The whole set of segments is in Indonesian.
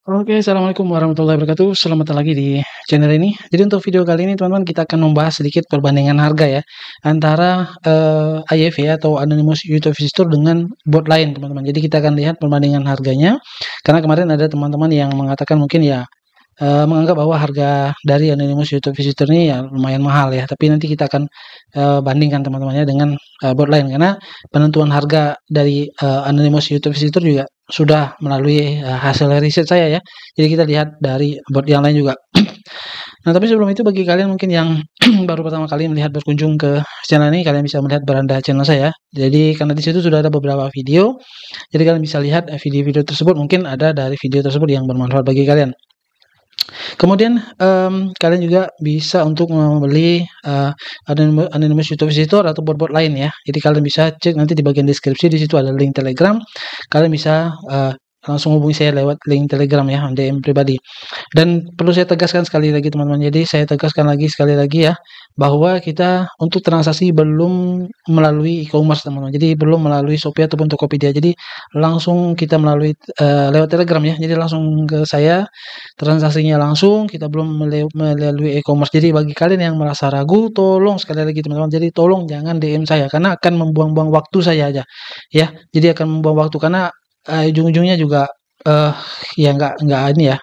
Oke, assalamualaikum warahmatullahi wabarakatuh. Selamat datang lagi di channel ini. Jadi untuk video kali ini teman-teman kita akan membahas sedikit perbandingan harga ya antara AYV ya atau Anonymous YouTube Visitor dengan bot lain teman-teman. Jadi kita akan lihat perbandingan harganya karena kemarin ada teman-teman yang mengatakan mungkin ya menganggap bahwa harga dari Anonymous YouTube Visitor ini ya lumayan mahal ya. Tapi nanti kita akan bandingkan teman-temannya dengan bot lain karena penentuan harga dari Anonymous YouTube Visitor juga sudah melalui hasil riset saya ya. Jadi kita lihat dari bot yang lain juga. Nah, tapi sebelum itu bagi kalian mungkin yang baru pertama kali melihat berkunjung ke channel ini, kalian bisa melihat beranda channel saya. Jadi karena di situ sudah ada beberapa video, jadi kalian bisa lihat video-video tersebut. Mungkin ada dari video tersebut yang bermanfaat bagi kalian. Kemudian kalian juga bisa untuk membeli Anonymous YouTube Visitor atau bot-bot lain ya. Jadi kalian bisa cek nanti di bagian deskripsi, di situ ada link Telegram. Kalian bisa langsung hubungi saya lewat link Telegram ya, DM pribadi. Dan perlu saya tegaskan sekali lagi teman-teman. Jadi saya tegaskan sekali lagi ya bahwa kita untuk transaksi belum melalui e-commerce teman-teman. Jadi belum melalui Shopee ataupun Tokopedia. Jadi langsung kita melalui lewat Telegram ya. Jadi langsung ke saya, transaksinya langsung, kita belum melalui e-commerce. Jadi bagi kalian yang merasa ragu, tolong sekali lagi teman-teman. Jadi tolong jangan DM saya karena akan membuang-buang waktu saya aja ya. Jadi akan membuang waktu karena ujung-ujungnya juga ya nggak ini ya.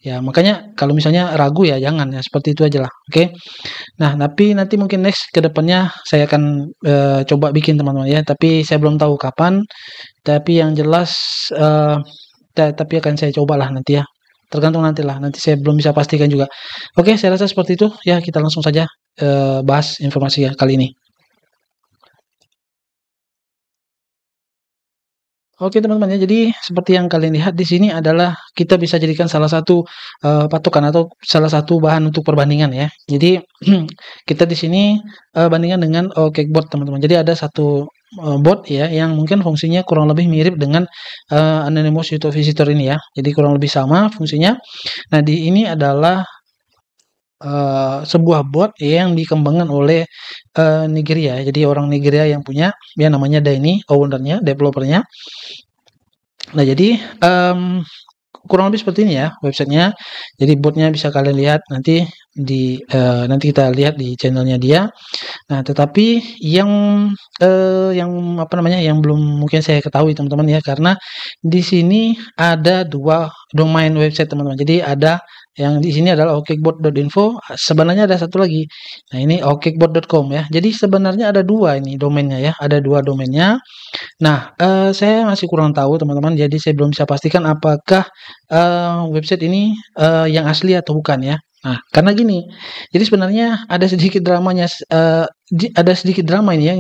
Ya, makanya kalau misalnya ragu ya jangan ya, seperti itu aja lah. Oke. Nah, tapi nanti mungkin next ke depannya saya akan coba bikin teman-teman ya, tapi saya belum tahu kapan. Tapi yang jelas tapi akan saya cobalah nanti ya. Tergantung nantilah, nanti saya belum bisa pastikan juga. Oke, saya rasa seperti itu. Ya, kita langsung saja bahas informasi ya kali ini. Oke teman-teman ya, jadi seperti yang kalian lihat di sini adalah kita bisa jadikan salah satu patokan atau salah satu bahan untuk perbandingan ya. Jadi kita di sini bandingkan dengan OKCupid teman-teman. Jadi ada satu bot ya yang mungkin fungsinya kurang lebih mirip dengan Anonymous YouTube Visitor ini ya. Jadi kurang lebih sama fungsinya. Nah di ini adalah sebuah bot yang dikembangkan oleh Nigeria. Jadi orang Nigeria yang punya, ya namanya Daini, ownernya, developernya. Nah jadi kurang lebih seperti ini ya websitenya. Jadi botnya bisa kalian lihat nanti di nanti kita lihat di channelnya dia. Nah tetapi yang apa namanya yang belum mungkin saya ketahui teman-teman ya karena di sini ada dua domain website teman-teman. Jadi ada yang di sini adalah okcupid.info, sebenarnya ada satu lagi. Nah, ini okcupid.com ya. Jadi sebenarnya ada dua ini domainnya ya, ada dua domainnya. Nah, saya masih kurang tahu teman-teman, jadi saya belum bisa pastikan apakah website ini yang asli atau bukan ya. Nah, karena gini, jadi sebenarnya ada sedikit dramanya, ada sedikit drama ini ya,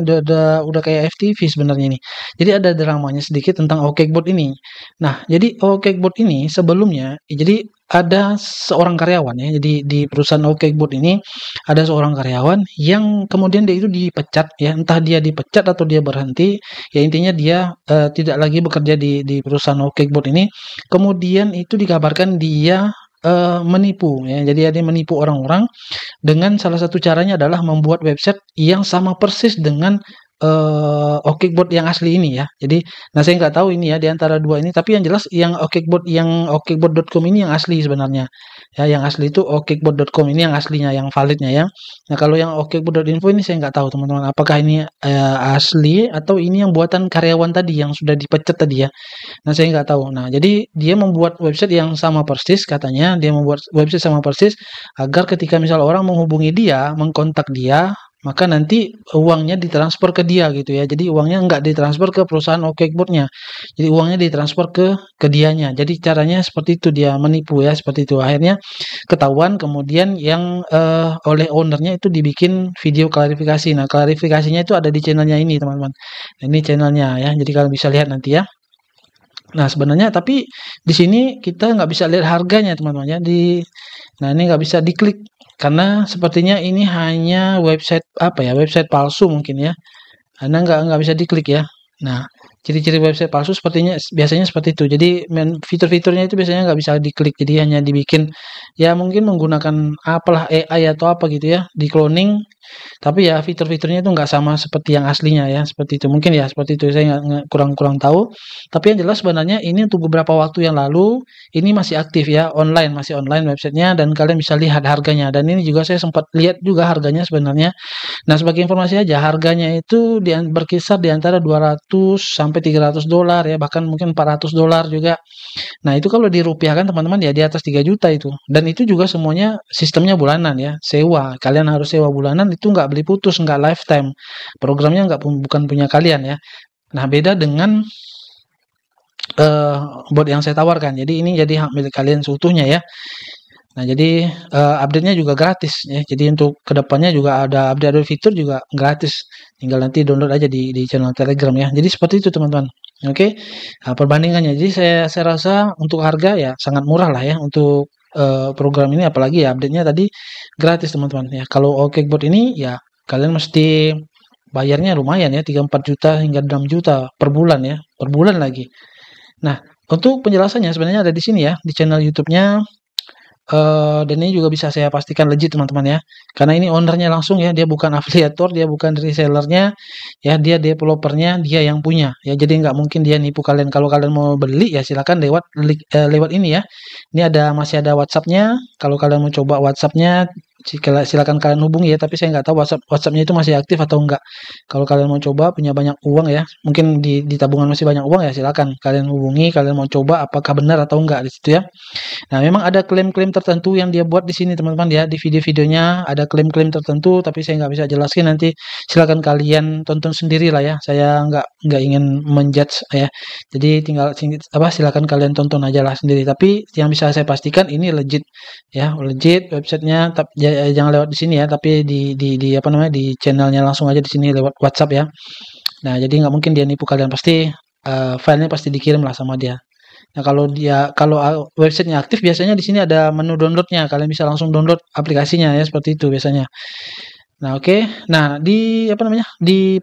udah kayak FTV sebenarnya ini. Jadi ada dramanya sedikit tentang OKCupid ini. Nah, jadi OKCupid ini sebelumnya, jadi ada seorang karyawan ya, jadi di perusahaan OKCupid ini ada seorang karyawan yang kemudian dia itu dipecat ya, entah dia dipecat atau dia berhenti, ya intinya dia tidak lagi bekerja di perusahaan OKCupid ini. Kemudian itu dikabarkan dia menipu ya. Jadi dia menipu orang-orang dengan salah satu caranya adalah membuat website yang sama persis dengan OKCupid yang asli ini ya. Jadi, nah saya nggak tahu ini ya di antara dua ini, tapi yang jelas yang okcupid.com ini yang asli sebenarnya. Ya, yang asli itu okcupid.com ini yang aslinya, yang validnya ya. Nah, kalau yang okcupid.info ini saya nggak tahu teman-teman, apakah ini asli atau ini yang buatan karyawan tadi yang sudah dipecat tadi ya. Nah, saya nggak tahu. Nah, jadi dia membuat website yang sama persis katanya, dia membuat website sama persis agar ketika misal orang menghubungi dia, mengkontak dia, maka nanti uangnya ditransfer ke dia gitu ya. Jadi uangnya nggak ditransfer ke perusahaan OKCupid-nya. Jadi uangnya ditransfer ke dianya. Jadi caranya seperti itu, dia menipu ya, seperti itu. Akhirnya ketahuan, kemudian yang oleh ownernya itu dibikin video klarifikasi. Nah, klarifikasinya itu ada di channelnya ini teman-teman. Nah, ini channelnya ya. Jadi kalian bisa lihat nanti ya. Nah, sebenarnya tapi di sini kita nggak bisa lihat harganya teman-teman ya. Nah, ini nggak bisa diklik karena sepertinya ini hanya website apa ya, website palsu mungkin ya. Karena nggak bisa diklik ya. Nah, Ciri-ciri website palsu biasanya seperti itu. Jadi fitur-fiturnya itu biasanya nggak bisa diklik, jadi hanya dibikin ya mungkin menggunakan apalah AI atau apa gitu ya, di-cloning, tapi ya fitur-fiturnya itu nggak sama seperti yang aslinya ya, seperti itu. Mungkin ya seperti itu, saya kurang tahu. Tapi yang jelas sebenarnya ini untuk beberapa waktu yang lalu, ini masih aktif ya, masih online websitenya dan kalian bisa lihat harganya. Dan ini juga saya sempat lihat juga harganya sebenarnya. Nah, sebagai informasi aja, harganya itu berkisar di antara 200 sampai $300 ya, bahkan mungkin $400 juga. Nah, itu kalau dirupiahkan teman-teman ya di atas 3 juta itu. Dan itu juga semuanya sistemnya bulanan ya, sewa. Kalian harus sewa bulanan, itu nggak beli putus, nggak lifetime. Programnya bukan punya kalian ya. Nah, beda dengan eh, bot yang saya tawarkan. Jadi ini jadi hak milik kalian seutuhnya ya. Nah, jadi update-nya juga gratis ya. Jadi untuk kedepannya juga ada update fitur juga gratis. Tinggal nanti download aja di channel Telegram ya. Jadi seperti itu teman-teman. Oke. Nah, perbandingannya. Jadi saya rasa untuk harga ya sangat murah lah ya untuk program ini, apalagi ya update-nya tadi gratis teman-teman ya. Kalau OKBot ini ya kalian mesti bayarnya lumayan ya, 3-4 juta hingga 6 juta per bulan ya. Per bulan lagi. Nah, untuk penjelasannya sebenarnya ada di sini ya, di channel YouTube-nya. Dan ini juga bisa saya pastikan legit teman-teman ya, karena ini ownernya langsung ya, dia bukan afiliator, dia bukan resellernya ya, dia developernya, dia yang punya ya, jadi nggak mungkin dia nipu kalian. Kalau kalian mau beli ya silakan lewat ini ya, ini masih ada WhatsApp-nya. Kalau kalian mau coba WhatsApp-nya silakan kalian hubungi ya, tapi saya nggak tahu WhatsApp-nya itu masih aktif atau enggak. Kalau kalian mau coba, punya banyak uang ya, mungkin di tabungan masih banyak uang ya, silakan kalian hubungi, kalian mau coba apakah benar atau enggak di situ ya. Nah, memang ada klaim-klaim tertentu yang dia buat di sini teman-teman ya, di video-videonya ada klaim-klaim tertentu, tapi saya nggak bisa jelasin, nanti silakan kalian tonton sendiri lah ya. Saya nggak ingin menjudge ya. Jadi silakan kalian tonton aja lah sendiri. Tapi yang bisa saya pastikan ini legit ya, legit websitenya. Jangan lewat di sini ya, tapi di apa namanya, di channelnya langsung aja di sini lewat WhatsApp ya. Nah, jadi nggak mungkin dia nipu kalian, pasti filenya pasti dikirim lah sama dia. Nah, kalau websitenya aktif biasanya di sini ada menu downloadnya. Kalian bisa langsung download aplikasinya ya, seperti itu biasanya. Nah, oke. Nah, di apa namanya? Di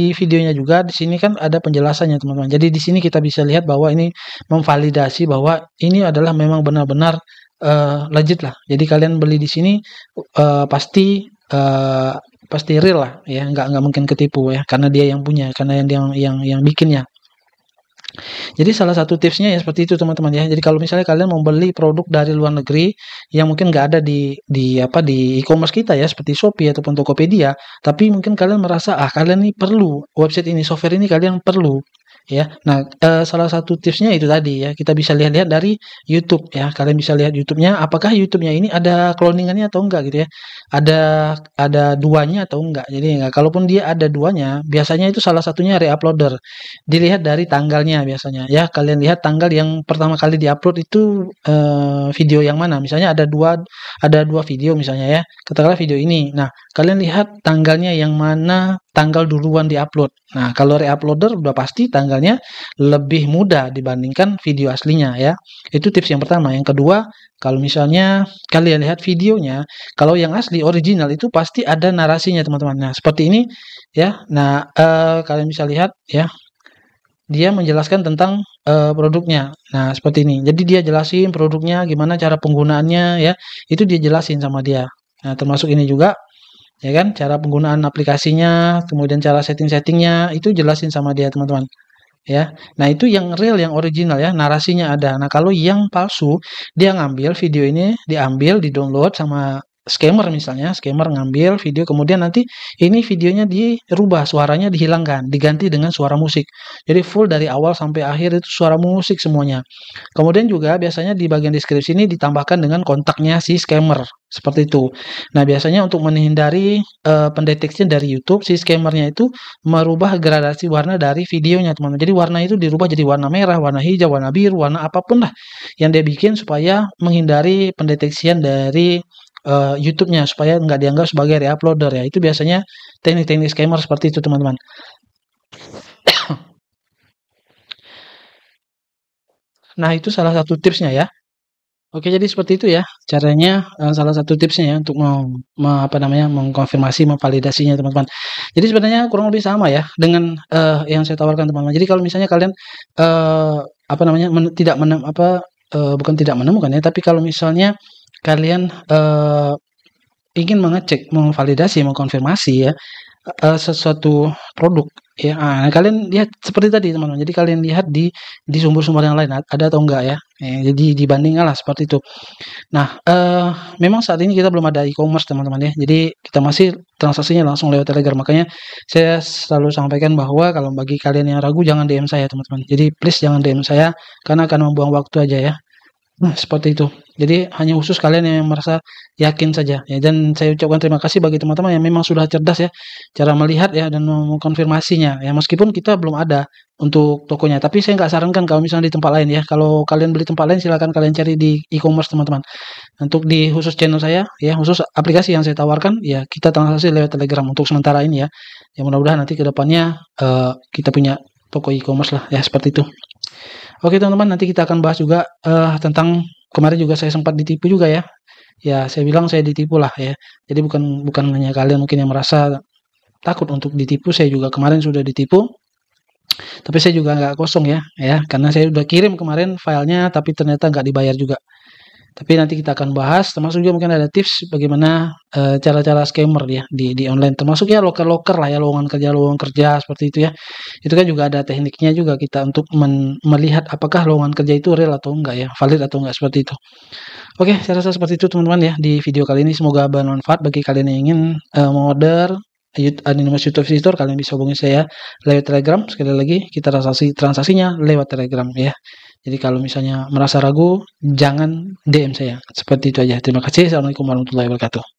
videonya juga di sini kan ada penjelasannya, teman-teman. Jadi di sini kita bisa lihat bahwa ini memvalidasi bahwa ini adalah memang benar-benar legit lah. Jadi kalian beli di sini pasti real lah ya, nggak mungkin ketipu ya, karena dia yang punya, karena yang bikinnya. Jadi salah satu tipsnya ya seperti itu teman-teman ya. Jadi kalau misalnya kalian mau beli produk dari luar negeri yang mungkin nggak ada di e-commerce kita ya, seperti Shopee ataupun Tokopedia, tapi mungkin kalian merasa kalian ini perlu website ini, software ini kalian perlu ya. Nah, salah satu tipsnya itu tadi ya, kita bisa lihat-lihat dari YouTube ya. Kalian bisa lihat YouTube-nya, apakah YouTube-nya ini ada cloningannya atau enggak gitu ya. Ada duanya atau enggak. Jadi kalaupun dia ada duanya, biasanya itu salah satunya reuploader. Dilihat dari tanggalnya biasanya ya. Kalian lihat tanggal yang pertama kali diupload itu video yang mana. Misalnya ada dua video misalnya ya. Katakanlah video ini. Nah, kalian lihat tanggalnya yang mana, tanggal duluan diupload. Nah, kalau reuploader udah pasti tanggalnya lebih mudah dibandingkan video aslinya ya. Itu tips yang pertama. Yang kedua, kalau misalnya kalian lihat videonya, kalau yang asli original itu pasti ada narasinya teman-teman. Nah, seperti ini ya. Nah, kalian bisa lihat ya. Dia menjelaskan tentang produknya. Nah, seperti ini. Jadi dia jelasin produknya, gimana cara penggunaannya ya. Itu dia jelasin sama dia. Nah, termasuk ini juga ya kan, cara penggunaan aplikasinya, kemudian cara setting-settingnya itu jelasin sama dia teman-teman ya. Nah, itu yang real, yang original ya, narasinya ada. Nah, kalau yang palsu, dia ngambil video ini, diambil, di-download sama scammer misalnya, scammer ngambil video, kemudian nanti ini videonya dirubah, suaranya dihilangkan, diganti dengan suara musik. Jadi full dari awal sampai akhir itu suara musik semuanya. Kemudian juga biasanya di bagian deskripsi ini ditambahkan dengan kontaknya si scammer, seperti itu. Nah, biasanya untuk menghindari pendeteksian dari YouTube, si scammernya itu merubah gradasi warna dari videonya, teman-teman. Jadi warna itu dirubah jadi warna merah, warna hijau, warna biru, warna apapun lah yang dia bikin supaya menghindari pendeteksian dari YouTube-nya, supaya nggak dianggap sebagai reuploader ya. Itu biasanya teknik-teknik scammer seperti itu, teman-teman. Nah, itu salah satu tipsnya ya. Oke, jadi seperti itu ya caranya, salah satu tipsnya ya untuk apa namanya, mengkonfirmasi, memvalidasinya teman-teman. Jadi sebenarnya kurang lebih sama ya dengan, yang saya tawarkan teman-teman. Jadi kalau misalnya kalian, apa namanya, tidak bukan tidak menemukan ya, tapi kalau misalnya kalian, ingin mengecek, memvalidasi, mengkonfirmasi ya, sesuatu produk ya, kalian lihat seperti tadi teman-teman. Jadi kalian lihat di sumber-sumber yang lain ada atau enggak ya, jadi dibandingkanlah seperti itu. Nah, memang saat ini kita belum ada e-commerce teman-teman ya, jadi kita masih transaksinya langsung lewat Telegram. Makanya saya selalu sampaikan bahwa kalau bagi kalian yang ragu jangan DM saya teman-teman. Jadi please jangan DM saya karena akan membuang waktu aja ya. Nah, seperti itu. Jadi hanya khusus kalian yang merasa yakin saja ya, dan saya ucapkan terima kasih bagi teman-teman yang memang sudah cerdas ya cara melihat ya dan mengkonfirmasinya ya, meskipun kita belum ada untuk tokonya. Tapi saya nggak sarankan kalau misalnya di tempat lain ya. Kalau kalian beli tempat lain silakan kalian cari di e-commerce teman-teman. Untuk di khusus channel saya ya, khusus aplikasi yang saya tawarkan ya, kita transaksi lewat Telegram untuk sementara ini ya. Ya mudah-mudahan nanti ke depannya kita punya toko e-commerce lah ya, seperti itu. Oke teman-teman, nanti kita akan bahas juga tentang kemarin juga saya sempat ditipu juga ya. Ya saya bilang saya ditipu lah ya. Jadi bukan bukan hanya kalian mungkin yang merasa takut untuk ditipu, saya juga kemarin sudah ditipu. Tapi saya juga nggak kosong ya, karena saya udah kirim kemarin filenya, tapi ternyata nggak dibayar juga. Tapi nanti kita akan bahas, termasuk juga mungkin ada tips bagaimana cara-cara scammer ya di online, termasuk ya loker-loker lah ya, lowongan kerja seperti itu ya. Itu kan juga ada tekniknya juga kita untuk melihat apakah lowongan kerja itu real atau enggak ya, valid atau enggak, seperti itu. Oke, saya rasa seperti itu teman-teman ya di video kali ini. Semoga bermanfaat bagi kalian yang ingin mengorder Anonymous YouTube Visitor. Kalian bisa hubungi saya lewat Telegram. Sekali lagi kita transaksinya lewat Telegram ya. Jadi kalau misalnya merasa ragu, jangan DM saya. Seperti itu aja. Terima kasih. Assalamualaikum warahmatullahi wabarakatuh.